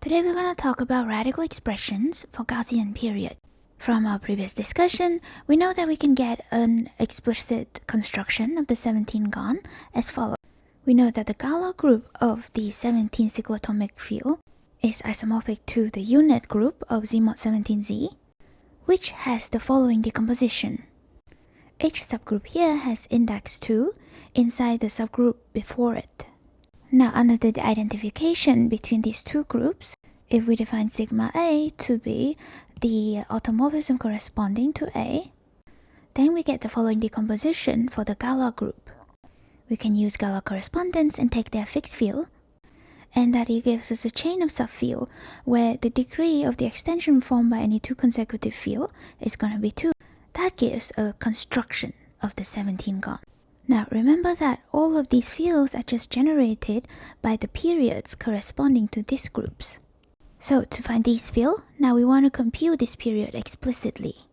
Today we're going to talk about radical expressions for Gaussian period. From our previous discussion, we know that we can get an explicit construction of the 17 Gon as follows. We know that the Galois group of the 17 cyclotomic field is isomorphic to the unit group of Z mod 17Z, which has the following decomposition. Each subgroup here has index 2 inside the subgroup before it. Now, under the identification between these two groups, if we define sigma A to be the automorphism corresponding to A, then we get the following decomposition for the Galois group. We can use Galois correspondence and take their fixed field, and that it gives us a chain of subfield where the degree of the extension formed by any two consecutive fields is going to be 2. That gives a construction of the 17 Gon. Now remember that all of these fields are just generated by the periods corresponding to these groups. So to find these fields, now we want to compute this period explicitly.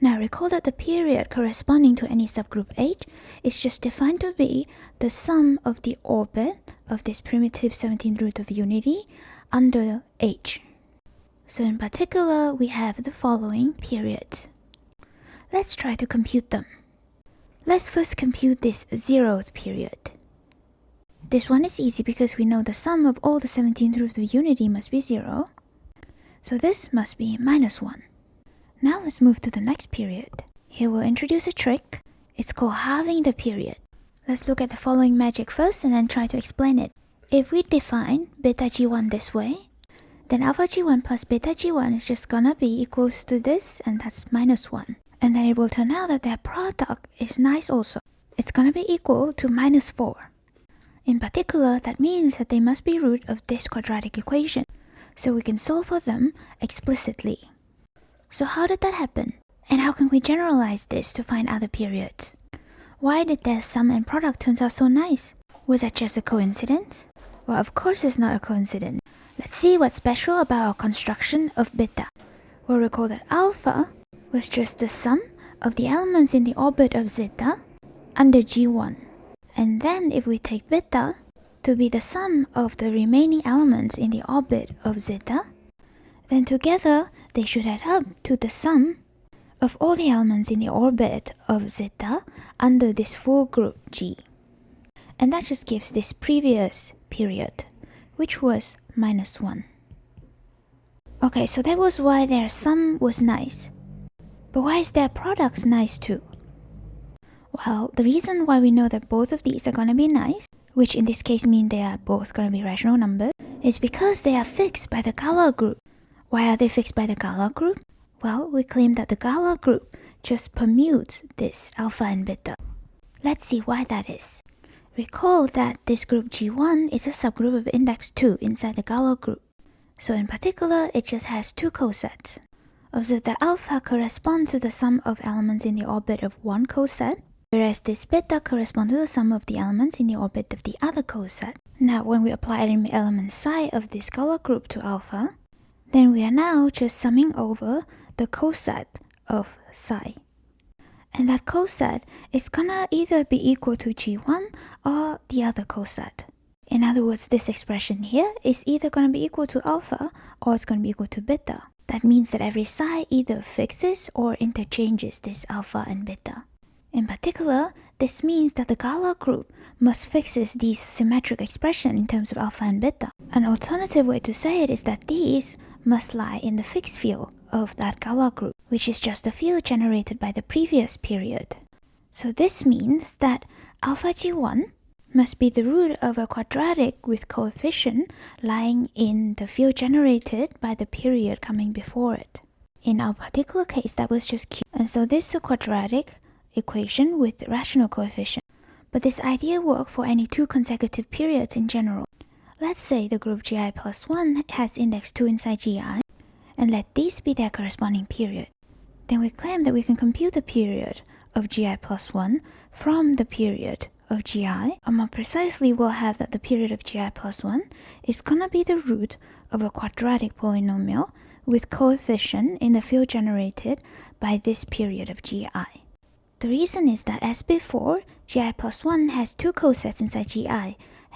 Now recall that the period corresponding to any subgroup H is just defined to be the sum of the orbit of this primitive 17th root of unity under H. So in particular, we have the following periods. Let's try to compute them. Let's first compute this 0th period. This one is easy because we know the sum of all the 17th roots of unity must be 0. So this must be minus 1. Now let's move to the next period. Here we'll introduce a trick. It's called halving the period. Let's look at the following magic first and then try to explain it. If we define beta g1 this way, then alpha g1 plus beta g1 is just gonna be equals to this, and that's minus 1. And then it will turn out that their product is nice also. It's gonna be equal to minus 4. In particular, that means that they must be root of this quadratic equation, so we can solve for them explicitly. So how did that happen? And how can we generalize this to find other periods? Why did their sum and product turn out so nice? Was that just a coincidence? Well, of course it's not a coincidence. Let's see what's special about our construction of beta. We'll recall that alpha was just the sum of the elements in the orbit of zeta under G1. And then if we take beta to be the sum of the remaining elements in the orbit of zeta, then together they should add up to the sum of all the elements in the orbit of zeta under this full group G. And that just gives this previous period, which was minus 1. Okay, so that was why their sum was nice. But why is their products nice too? Well, the reason why we know that both of these are going to be nice, which in this case mean they are both going to be rational numbers, is because they are fixed by the Galois group. Why are they fixed by the Galois group? Well, we claim that the Galois group just permutes this alpha and beta. Let's see why that is. Recall that this group G1 is a subgroup of index 2 inside the Galois group. So in particular, it just has two cosets. Observe that alpha corresponds to the sum of elements in the orbit of one coset, whereas this beta corresponds to the sum of the elements in the orbit of the other coset. Now, when we apply the element psi of this Galois group to alpha, then we are now just summing over the coset of psi. And that coset is gonna either be equal to G1 or the other coset. In other words, this expression here is either gonna be equal to alpha or it's gonna be equal to beta. That means that every psi either fixes or interchanges this alpha and beta. In particular, this means that the Galois group must fixes these symmetric expression in terms of alpha and beta. An alternative way to say it is that these must lie in the fixed field of that Galois group, which is just the field generated by the previous period. So this means that alpha g1 must be the root of a quadratic with coefficient lying in the field generated by the period coming before it. In our particular case, that was just Q. And so this is a quadratic equation with rational coefficient. But this idea works for any two consecutive periods in general. Let's say the group Gi plus 1 has index 2 inside Gi, and let these be their corresponding period. Then we claim that we can compute the period of Gi plus 1 from the period of Gi, or more precisely we'll have that the period of Gi plus 1 is gonna be the root of a quadratic polynomial with coefficient in the field generated by this period of Gi. The reason is that as before, Gi plus 1 has two cosets inside Gi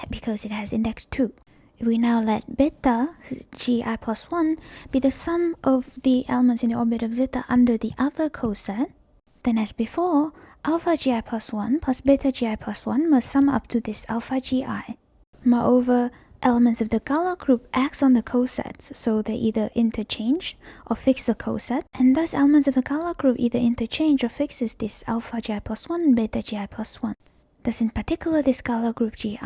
because it has index 2. If we now let beta gi plus 1 be the sum of the elements in the orbit of zeta under the other coset, then as before, alpha gi plus 1 plus beta gi plus 1 must sum up to this alpha gi. Moreover, elements of the Galois group acts on the cosets, so they either interchange or fix the coset, and thus elements of the Galois group either interchange or fixes this alpha gi plus 1 and beta gi plus 1. Thus, in particular, this Galois group Gi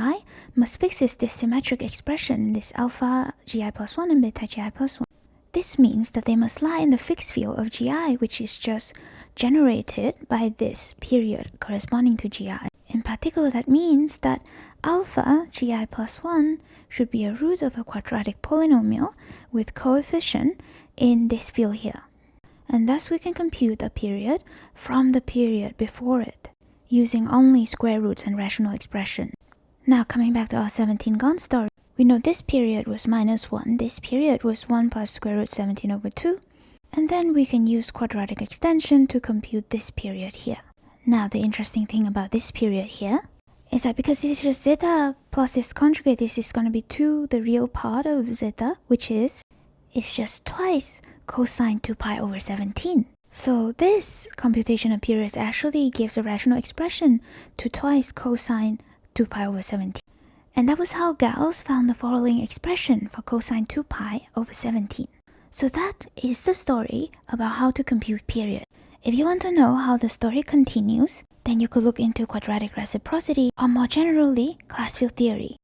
must fix this symmetric expression in this alpha Gi plus 1 and beta Gi plus 1. This means that they must lie in the fixed field of Gi, which is just generated by this period corresponding to Gi. In particular, that means that alpha Gi plus 1 should be a root of a quadratic polynomial with coefficient in this field here. And thus we can compute a period from the period before it, using only square roots and rational expression. Now coming back to our 17 Gauss story, we know this period was minus 1, this period was 1 plus square root 17 over 2, and then we can use quadratic extension to compute this period here. Now the interesting thing about this period here is that because this is just zeta plus its conjugate, this is going to be 2 the real part of zeta, which is, it's just twice cosine 2 pi over 17. So this computation of periods actually gives a rational expression to twice cosine 2 pi over 17. And that was how Gauss found the following expression for cosine 2 pi over 17. So that is the story about how to compute period. If you want to know how the story continues, then you could look into quadratic reciprocity or more generally class field theory.